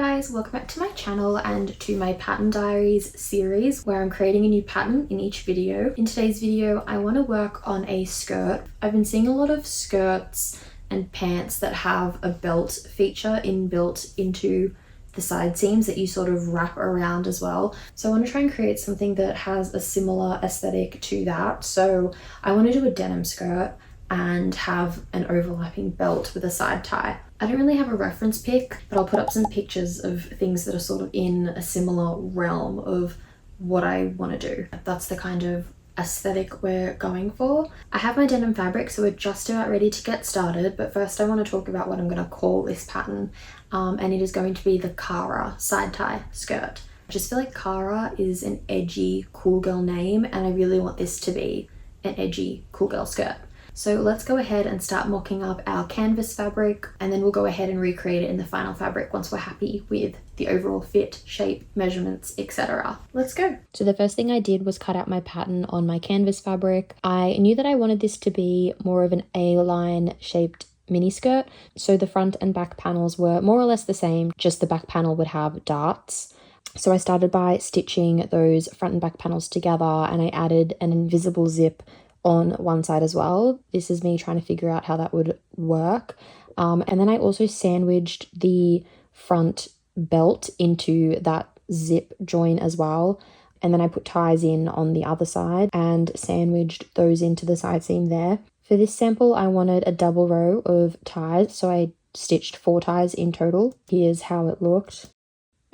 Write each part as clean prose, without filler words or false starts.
guys, welcome back to my channel and to my pattern diaries series where I'm creating a new pattern in each video. In today's video I want to work on a skirt. I've been seeing a lot of skirts and pants that have a belt feature inbuilt into the side seams that you sort of wrap around as well. So I want to try and create something that has a similar aesthetic to that. So I want to do a denim skirt and have an overlapping belt with a side tie. I don't really have a reference pic, but I'll put up some pictures of things that are sort of in a similar realm of what I want to do. That's the kind of aesthetic we're going for. I have my denim fabric, so we're just about ready to get started, but first I want to talk about what I'm going to call this pattern, and it is going to be the Cara side tie skirt. I just feel like Cara is an edgy, cool girl name, and I really want this to be an edgy, cool girl skirt. So let's go ahead and start mocking up our canvas fabric, and then we'll go ahead and recreate it in the final fabric once we're happy with the overall fit, shape, measurements, etc. Let's go. So the first thing I did was cut out my pattern on my canvas fabric. I knew that I wanted this to be more of an A-line shaped mini skirt. So the front and back panels were more or less the same, just the back panel would have darts. So I started by stitching those front and back panels together, and I added an invisible zip on one side as well. This is me trying to figure out how that would work. And then I also sandwiched the front belt into that zip join as well. And then I put ties in on the other side and sandwiched those into the side seam there. For this sample, I wanted a double row of ties, so I stitched 4 ties in total. Here's how it looked.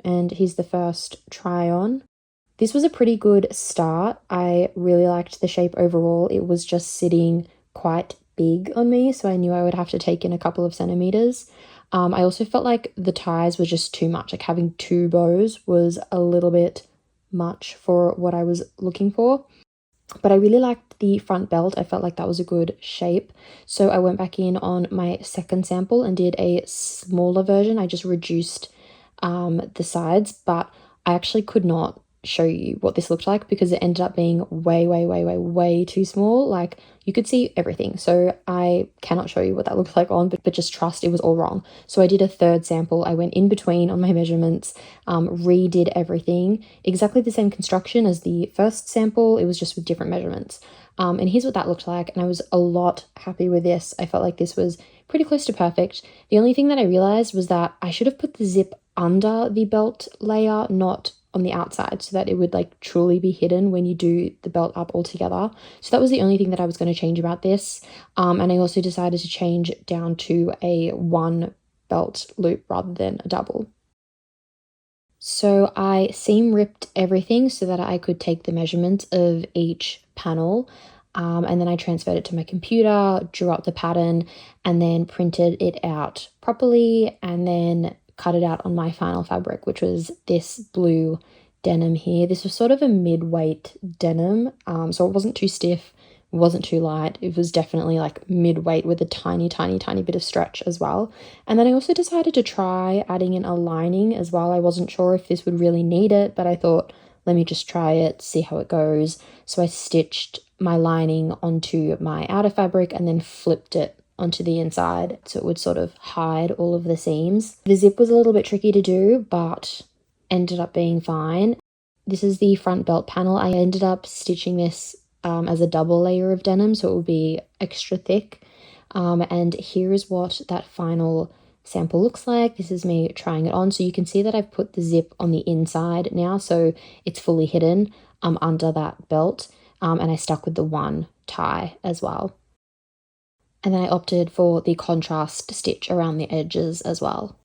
And here's the first try on. This was a pretty good start. I really liked the shape overall. It was just sitting quite big on me, so I knew I would have to take in a couple of centimeters. I also felt like the ties were just too much. Like having 2 bows was a little bit much for what I was looking for. But I really liked the front belt. I felt like that was a good shape. So I went back in on my second sample and did a smaller version. I just reduced the sides, but I actually could not show you what this looked like because it ended up being way too small. Like you could see everything, so I cannot show you what that looked like on, but just trust it was all wrong. So I did a third sample. I went in between on my measurements, redid everything, exactly the same construction as the first sample. It was just with different measurements, and here's what that looked like, and I was a lot happy with this. I felt like this was pretty close to perfect. The only thing that I realized was that I should have put the zip under the belt layer, not on the outside, so that it would like truly be hidden when you do the belt up altogether. So that was the only thing that I was going to change about this. And I also decided to change down to a 1 belt loop rather than a double. So I seam ripped everything so that I could take the measurements of each panel. And then I transferred it to my computer, drew up the pattern, and then printed it out properly, and then cut it out on my final fabric, which was this blue denim here. This was sort of a mid-weight denim, so it wasn't too stiff, it wasn't too light. It was definitely like mid-weight with a tiny bit of stretch as well. And then I also decided to try adding in a lining as well. I wasn't sure if this would really need it, but I thought, let me just try it, see how it goes. So I stitched my lining onto my outer fabric and then flipped it onto the inside so it would sort of hide all of the seams. The zip was a little bit tricky to do, but ended up being fine. This is the front belt panel. I ended up stitching this as a double layer of denim, so it would be extra thick. And here is what that final sample looks like. This is me trying it on, so you can see that I've put the zip on the inside now, so it's fully hidden under that belt, and I stuck with the 1 tie as well. And then I opted for the contrast stitch around the edges as well.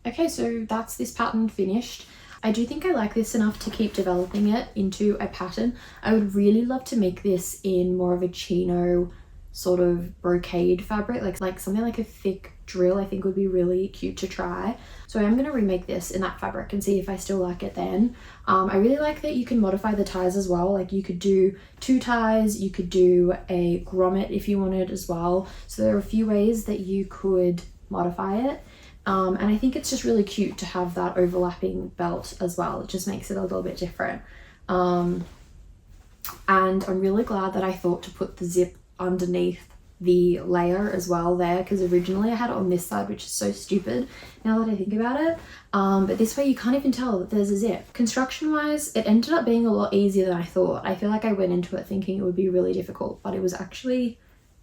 Okay, so that's this pattern finished. I do think I like this enough to keep developing it into a pattern. I would really love to make this in more of a chino sort of brocade fabric, like something like a thick drill. I think would be really cute to try. So I am going to remake this in that fabric and see if I still like it then. I really like that you can modify the ties as well. Like you could do 2 ties, you could do a grommet if you wanted as well. So there are a few ways that you could modify it. And I think it's just really cute to have that overlapping belt as well. It just makes it a little bit different. And I'm really glad that I thought to put the zip underneath the layer as well there, because originally I had it on this side, which is so stupid now that I think about it. But this way you can't even tell that there's a zip. Construction wise, it ended up being a lot easier than I thought. I feel like I went into it thinking it would be really difficult, but it was actually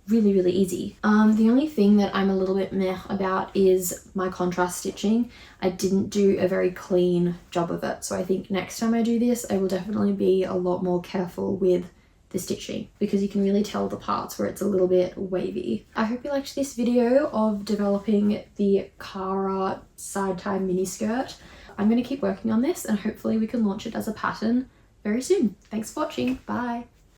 really easy. The only thing that I'm a little bit meh about is my contrast stitching. I didn't do a very clean job of it, so I think next time I do this I will definitely be a lot more careful with the stitching, because you can really tell the parts where it's a little bit wavy. I hope you liked this video of developing the Cara side tie mini skirt. I'm going to keep working on this and hopefully we can launch it as a pattern very soon. Thanks for watching. Bye.